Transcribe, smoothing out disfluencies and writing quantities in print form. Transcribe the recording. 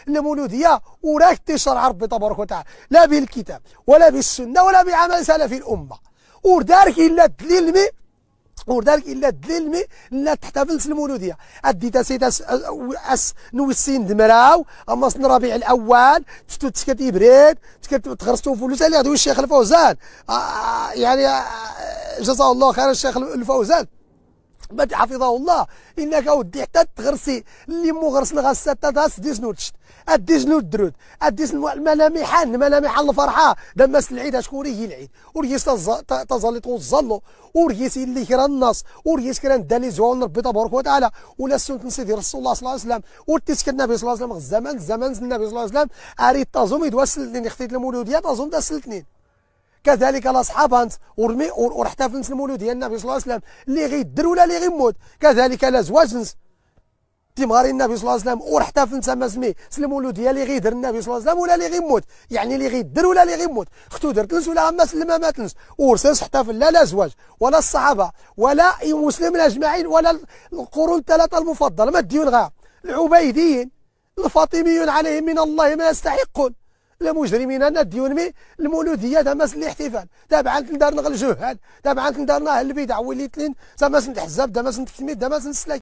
المولوديه وراك تشرع ربي تبارك وتعالى لا بالكتاب ولا بالسنه ولا بعمل سلف الامه ودارك الا دليل مي وذلك الا دليل مي لا تحتفل المولوديه اديت سيد نوسين دمراو اما سن ربيع الاول تكتي بريد تخرجتو فلوس اللي غادي الشيخ الفوزان يعني جزاه الله خير الشيخ الفوزان حفظه الله انك اودي حتى تغرسي اللي مو غرسنا غاسه تاس ديزنوتش الديزنوت درود اديس ملامح الفرحه دمس العيد شكون هي العيد وريس تزلط الظل وريس اللي كرا الناس وريس كرا دالي زوان ربي تبارك وتعالى ولا سنه سيدي رسول الله صلى الله عليه وسلم وتسكت النبي صلى الله عليه وسلم الزمان النبي صلى الله عليه وسلم اريد تازوم يدوسل الاثنين اختيت المولوديه تازوم داس الاثنين كذلك الاصحاب انت ورحتفل المولوديه النبي صلى الله عليه وسلم اللي غيدر ولا اللي غيموت كذلك الازواج تيمغاري النبي صلى الله عليه وسلم ورحتفل تما سميه المولوديه اللي غيدر النبي صلى الله عليه وسلم ولا اللي غيموت يعني اللي غيدر ولا اللي غيموت اختو درتلس ولا ما سلم ما ماتلس ورسل احتفل لا الازواج ولا الصحابه ولا المسلمين اجمعين ولا القرون الثلاثه المفضله ما ديون غا العبيديين الفاطميون عليهم من الله ما يستحقون المجرمين انا ديون مي المولوديه تماس الاحتفال تابعا لدارنا الجهال تابعا لدارنا اهل البدع وليت لين تماس الحزاب تماس التكميل تماس السلاك